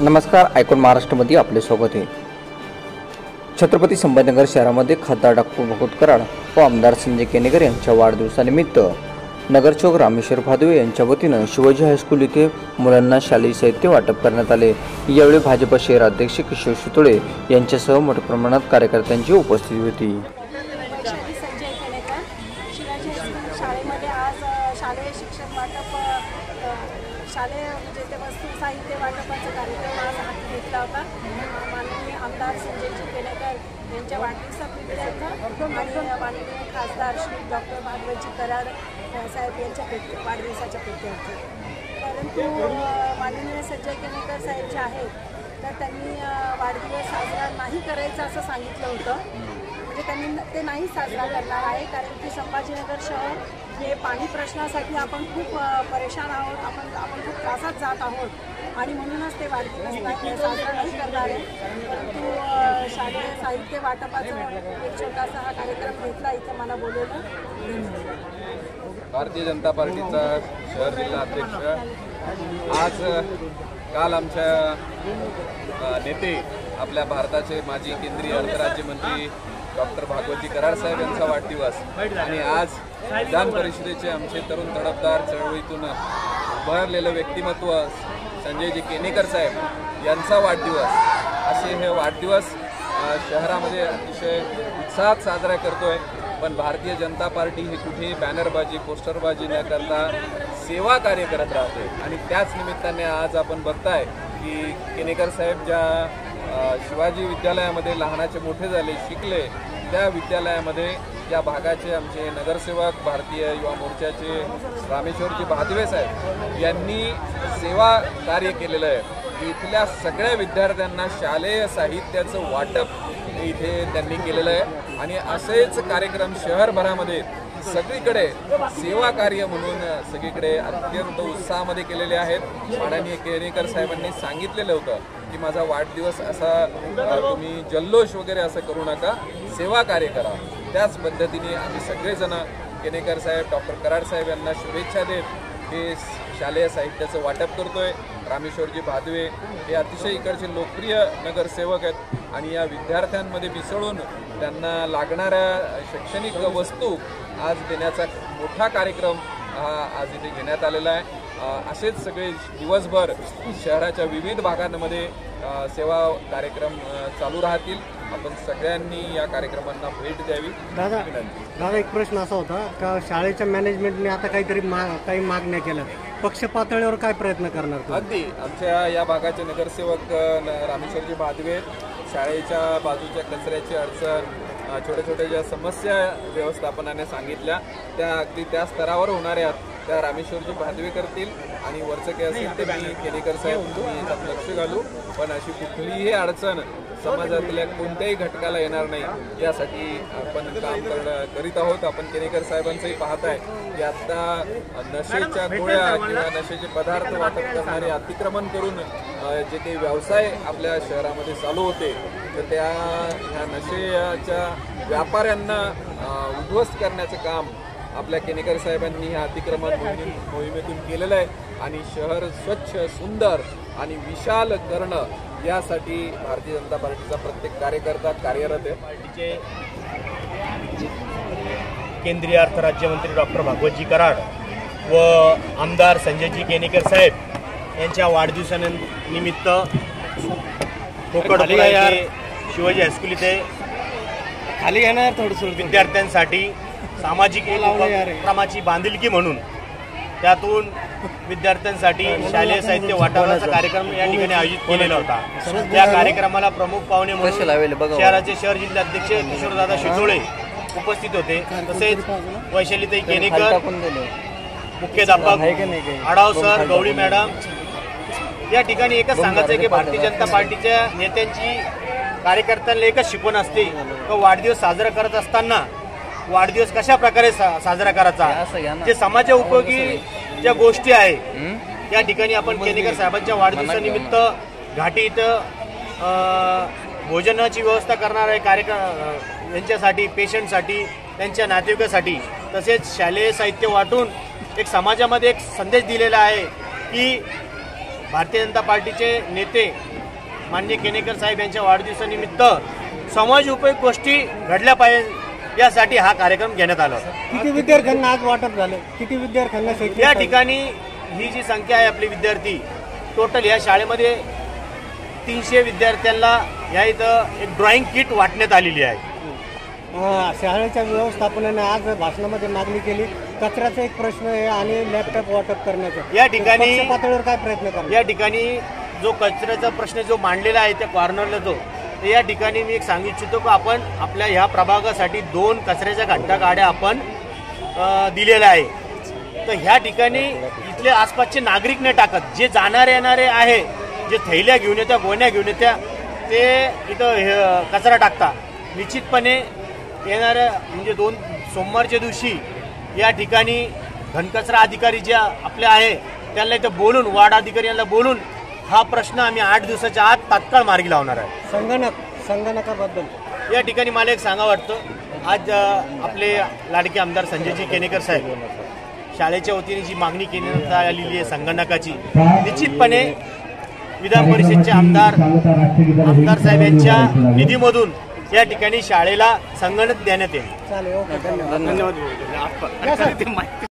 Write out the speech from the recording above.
नमस्कार, आयकॉन महाराष्ट्रामध्ये आपले स्वागत आहे। छत्रपती संभाजीनगर शहरामध्ये खासदार डॉक्टर भागवत कराड व आमदार संजय केनेकर यांच्या वाढदिवसानिमित्त नगरचौक रामेश्वर भादवे यांच्या वतीने शिवाजी हायस्कूल येथे मुलांना शालेय साहित्य वाटप करण्यात आले। यावेळी भाजप शहर अध्यक्ष किशोर शितोळे यांच्यासह मोठ्या प्रमाणात कार्यकर्त्यांची उपस्थिती होती। शालेय म्हणजे ते वस्तू साहित्य वाटपाचा कार्यक्रम आज हाती घेतला होता। माननीय आमदार संजयजी केनेकर यांच्या वाढदिवसानिमित्त आणि माननीय खासदार श्री डॉक्टर भागवतजी कराड साहेब यांच्या वाढदिवसाच्या प्रीत्यर्थ। परंतु माननीय संजय केनेकर साहेब जे आहेत तर त्यांनी वाढदिवस साजरा नाही करायचा असं सांगितलं होतं। म्हणजे त्यांनी ते नाही साजरा करणार आहे, कारण की संभाजीनगर शहर हे पाणी प्रश्नासाठी आपण खूप परेशान आहोत, आपण खूप त्रासात जात आहोत आणि म्हणूनच ते वाढदिवस साजरा नाही करणार आहे। परंतु शालेय साहित्य वाटपाचा एक छोटासा हा कार्यक्रम घेतला, इथं मला बोलवलं। भारतीय जनता पार्टीचा शहर जिल्हा अध्यक्ष आज काल आमच्या नेते आपल्या भारताचे माजी केंद्रीय अर्थराज्यमंत्री डॉक्टर भागवतजी कराड साहेब यांचा वाढदिवस आणि आज विधान परिषदेचे आमचे तरुण तडफदार चळवळीतून उभारलेलं व्यक्तिमत्व संजयजी केनेकर साहेब यांचा वाढदिवस असे हे वाढदिवस शहरामध्ये अतिशय उत्साहात साजरा करतोय। पण भारतीय जनता पार्टी ही कुठेही बॅनरबाजी पोस्टरबाजी न करता सेवा कार्य करत राहते आणि त्याच निमित्ताने आज आपण बघताय की केनेकर साहेब ज्या शिवाजी विद्यालयामध्ये लहानाचे मोठे झाले शिकले, त्या विद्यालयामध्ये या भागाचे आमचे नगरसेवक भारतीय युवा मोर्चाचे रामेश्वरजी भादवे साहेब यांनी सेवा कार्य केलेलं आहे। इथल्या सगळ्या विद्यार्थ्यांना शालेय साहित्याचं वाटप इथे त्यांनी केलेलं आहे आणि असेच कार्यक्रम शहरभरामध्ये सगळीकडे सेवा कार्य म्हणून सगळीकडे अत्यंत उत्साहामध्ये केलेले आहेत। माननीय केनेकर साहेबांनी सांगितलेलं होतं की माझा वाढदिवस असा तुम्ही जल्लोष वगैरे असं करू नका, सेवा कार्य करा। त्याच पद्धतीने आम्ही सगळेजण केनेकर साहेब डॉक्टर कराड साहेब यांना शुभेच्छा देत हे शालेय साहित्याचं वाटप करतोय। रामेश्वरजी भादवे हे अतिशय इकडचे लोकप्रिय नगरसेवक आहेत आणि या विद्यार्थ्यांमध्ये मिसळून त्यांना लागणाऱ्या शैक्षणिक वस्तू आज देण्याचा मोठा कार्यक्रम आज इथे घेण्यात आलेला आहे। असेच सगळे दिवसभर शहराच्या विविध भागांमध्ये सेवा कार्यक्रम चालू राहतील। आपण सगळ्यांनी या कार्यक्रमांना भेट द्यावी। दादा एक प्रश्न असा होता का शाळेच्या मॅनेजमेंटने आता काही मागण्या केल्या, पक्ष पातळीवर काय प्रयत्न करणार? अगदी आमच्या या भागाचे नगरसेवक रामेश्वरजी भादवे शाळेच्या बाजूच्या कचऱ्याची अडचण छोट्या छोट्या ज्या समस्या व्यवस्थापनाने सांगितल्या त्या अगदी त्या स्तरावर होणाऱ्या त्या रामेश्वरजी भादवे करतील आणि वरचं काय असेल ते मी केनेकर साहेब तुम्ही याच्यात लक्ष घालू, पण अशी कुठलीही अडचण समाजातल्या कोणत्याही घटकाला येणार नाही यासाठी आपण काम करीत आहोत। आपण केनेकर साहेबांचंही पाहताय की आता नशेच्या गोळ्या किंवा नशेचे पदार्थ वाटप करणारे अतिक्रमण करून जे काही व्यवसाय आपल्या शहरामध्ये चालू होते तर ह्या नशेच्या व्यापाऱ्यांना उद्ध्वस्त करण्याचं काम आपल्या केनेकर साहेबांनी ह्या अतिक्रमण मोहिमेतून केलेलं आहे आणि शहर स्वच्छ सुंदर आणि विशाल करणं यासाठी भारतीय जनता पार्टीचा प्रत्येक कार्यकर्ता कार्यरत आहे। पार्टीचे केंद्रीय अर्थ राज्यमंत्री डॉक्टर भागवतजी कराड व आमदार संजयजी केनेकर साहेब यांच्या वाढदिवसानिमित्त कोकण शिवाजी हायस्कूल इथे खाली येणार थोडंसं विद्यार्थ्यांसाठी सामाजिक उपक्रमाची बांधिलकी म्हणून त्यातून विद्यार्थ्यांसाठी शालेय साहित्य वाटपाचा कार्यक्रम या ठिकाणी आयोजित केलेला होता। त्या कार्यक्रमाला प्रमुख पाहुणे म्हणून शहराचे शहर जिल्हाध्यक्ष किशोरदादा शितोळे उपस्थित होते, तसेच वैशालीताई केनेकर, मुख्याध्यापक आढाव सर, गवळी मॅडम। या ठिकाणी एकच सांगायचं की भारतीय जनता पार्टीच्या नेत्यांची कार्यकर्त्यांना एकच शिकवण असते की वाढदिवस साजरा करत असताना वाढदिवस कशा प्रकारे साजरा करायचा, जे समाजा उपयोगी ज्या गोष्टी आहे त्या ठिकाणी आपण केनेकर साहेबांच्या वाढदिवसानिमित्त घाटी इथं भोजनाची व्यवस्था करणार आहे कार्यक्रम यांच्यासाठी, पेशंटसाठी, त्यांच्या नातेवाईकासाठी, तसेच शालेय साहित्य वाटून एक समाजामध्ये एक संदेश दिलेला आहे की भारतीय जनता पार्टीचे नेते माननीय केनेकर साहेब यांच्या वाढदिवसानिमित्त समाज उपयोगी गोष्टी घडल्या पाहिजे यासाठी हा कार्यक्रम घेण्यात आला होता. किती विद्यार्थ्यांना आज वाटप झालं? किती विद्यार्थ्यांना शैक्षणिक या ठिकाणी ही जी संख्या आहे आपली विद्यार्थी टोटल या शाळेमध्ये 300 विद्यार्थ्यांना या इथं एक ड्रॉइंग किट वाटण्यात आलेली आहे. शाळेच्या व्यवस्थापनाने आज भाषणामध्ये मागणी केली, कचऱ्याचा एक प्रश्न आहे आणि लॅपटॉप वाटप करण्याचा. या ठिकाणी पक्ष पातळीवर काय प्रयत्न करणार? या ठिकाणी जो कचऱ्याचा प्रश्न जो मांडलेला आहे त्या कॉर्नरला जो, तर या ठिकाणी मी एक सांगू इच्छितो की आपण आपल्या ह्या प्रभागासाठी 2 कचऱ्याच्या घंटागाड्या आपण दिलेल्या आहे. तर ह्या ठिकाणी इथले आसपासचे नागरिक नाही टाकत, जे जाणारे येणारे आहे, जे थैल्या घेऊन येत्या, गोण्या घेऊन येत्या, ते इथं कचरा टाकता. निश्चितपणे येणाऱ्या म्हणजे 2 सोमवारच्या दिवशी या ठिकाणी घनकचरा अधिकारी ज्या आपल्या आहे त्यांना इथं बोलून, वार्ड अधिकारी यांना बोलून हा प्रश्न आम्ही 8 दिवसाच्या आत तात्काळ मार्गी लावणार आहे. संगणकाबद्दल या ठिकाणी मला एक सांगा वाटतं, आज आपले लाडके आमदार संजयजी केनेकर साहेब शाळेच्या वतीने जी मागणी केली आलेली आहे संगणकाची, निश्चितपणे विधान परिषदचे आमदार साहेब यांच्या निधीमधून या ठिकाणी शाळेला संगणक देण्यात येईल. चालेल, ओके, धन्यवाद. धन्यवाद.